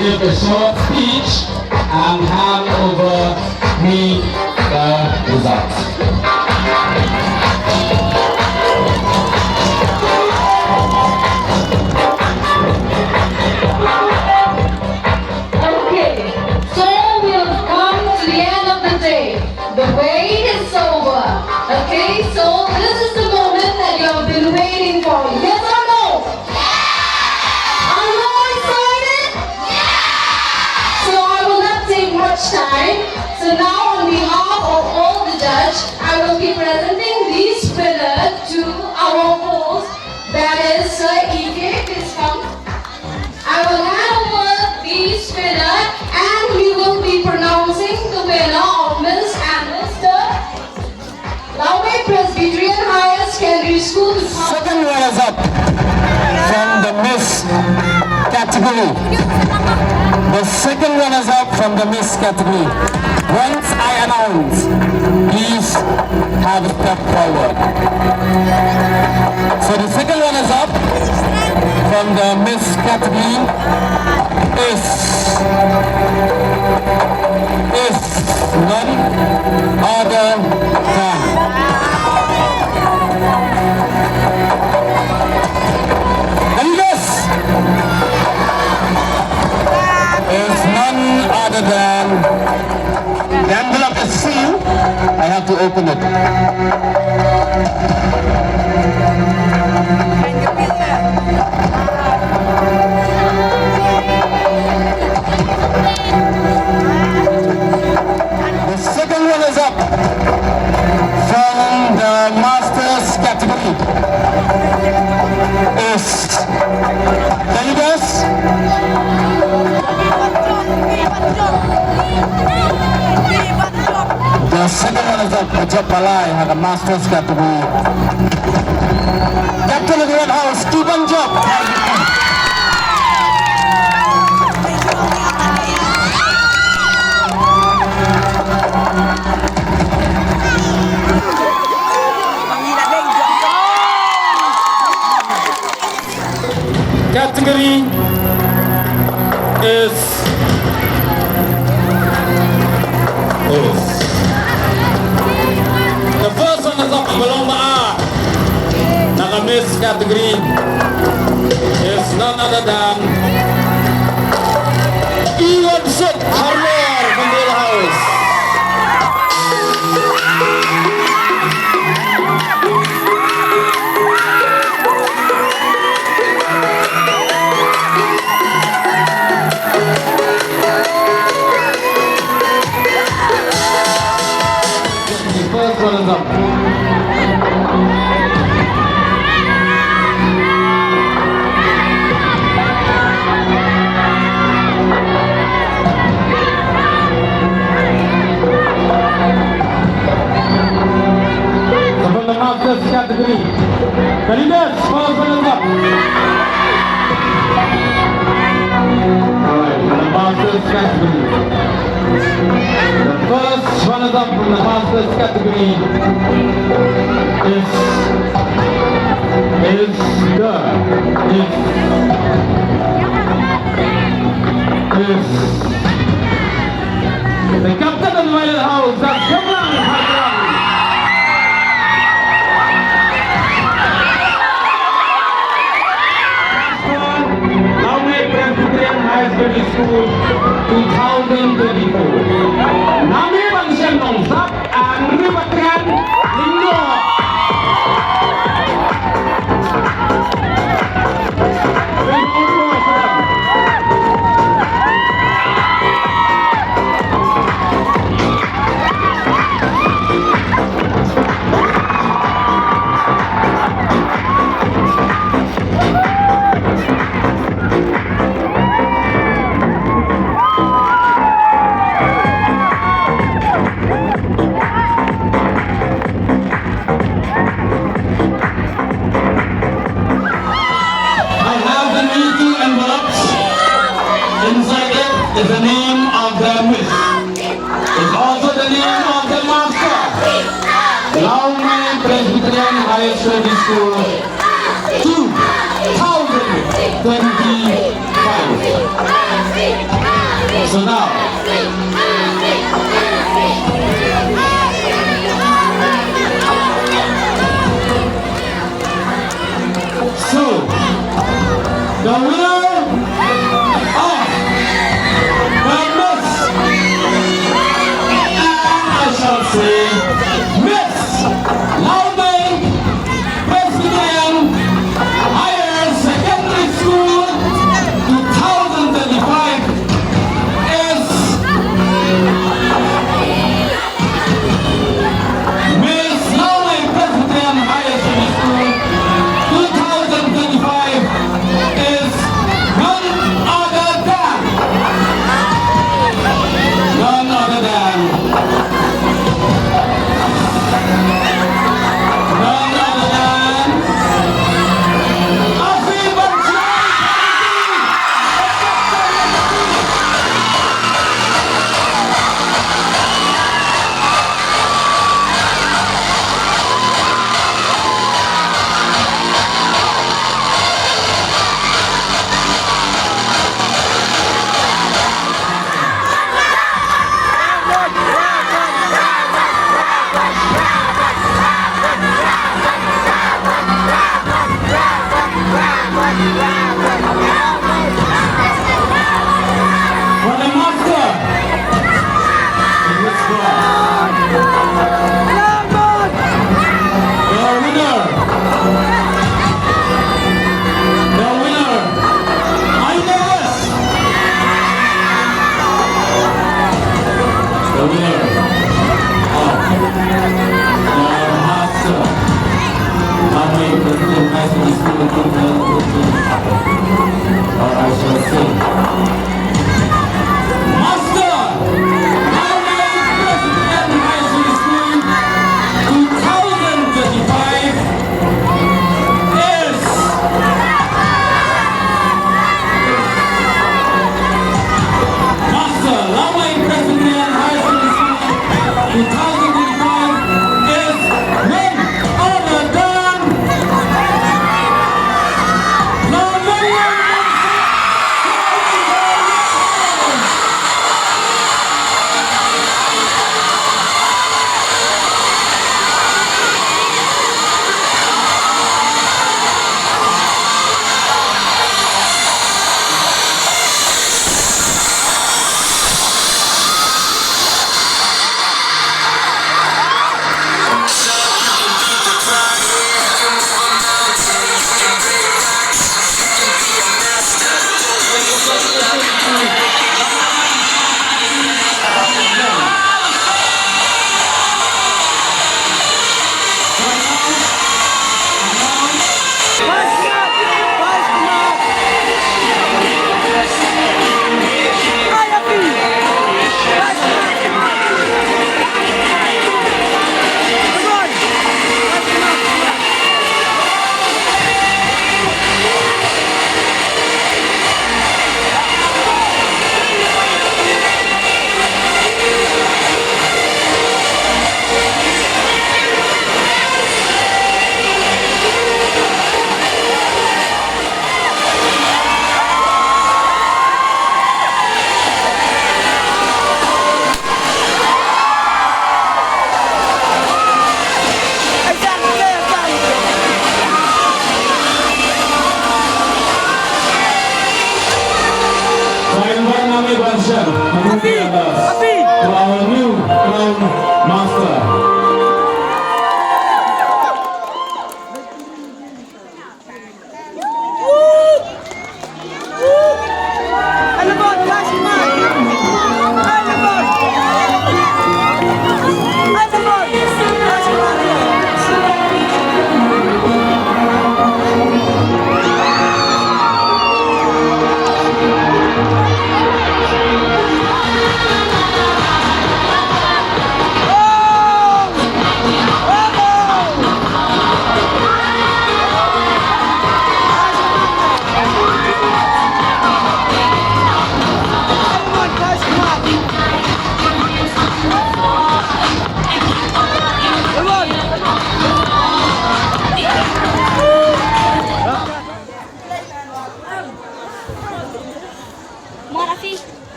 give a short speech and hand over me the results. Okay, so we've come to the end of the day. The wait is over. Okay, so this is the moment that you have been waiting for. Yes or no? Are you all excited? So I will not take much time. So now on behalf of all the judges, I will be presenting this winner to our host. That is Sir Ike. Please come. I will hand over this winner and we will be pronouncing the winner of Miss and Mr. Lawmei Presbyterian Higher Secondary School. Second runners up from the Miss category. The second runners up from the Miss category. Once I announce, please have a step forward. So the second runners up from the Miss category is none other than the envelope is sealed. I have to open it. The second one is up from the Masters category. Can you guess? The second one is up, Nongjop Haka Masters category. Captain of the Red House, Nongjop. Category is the first one is up Lawmei. The Miss category is none other than Harlow from the house. First one is up. So from the Masters category, can you guess? First one is up. Alright, from the Masters category. The first runners-up from the Masters category is the captain of the White House, that's Haka. Lawmei Presbyterian Higher Secondary School 2024. Nami Bangsian Nongjop and Presbyterian Nongjop. Is the name of the Miss. It's also the name of the Master. Lawmei Presbyterian Higher Secondary School 2025. So now, so the winner of the Miss, and I shall say Miss Lawmei Presbyterian Higher Secondary School 2025 is Miss Lawmei Presbyterian Higher Secondary School 2025 is none other than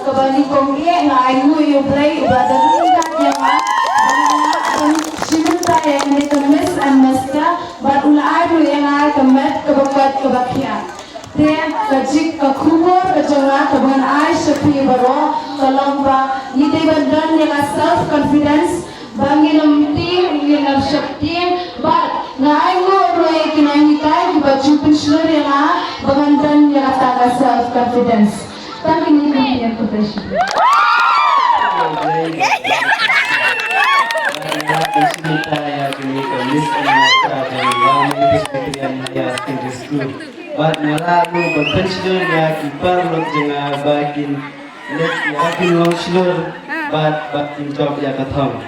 kabani kong iya nga ay nguyo play ubadarin yang Shimunta yang itu Miss and Mister, but ulai tu yang ay kemet kebakat kebakya. Dia kajik kekumur kejonga keban ay sepi baro kalamba. Ini badan yang self confidence, bangin team yang shakti, but ngai ngoroi kinangikai baju pensilur yang badan yang tak self confidence. Tapi ini yang profesional. Kita ya kini kemis anata dari Lawmei Presbyterian ya tinggi school. Bat nalamu berpensiun ya kipar lot jenga bakin let ya kin long slur bat bakin job ya katham.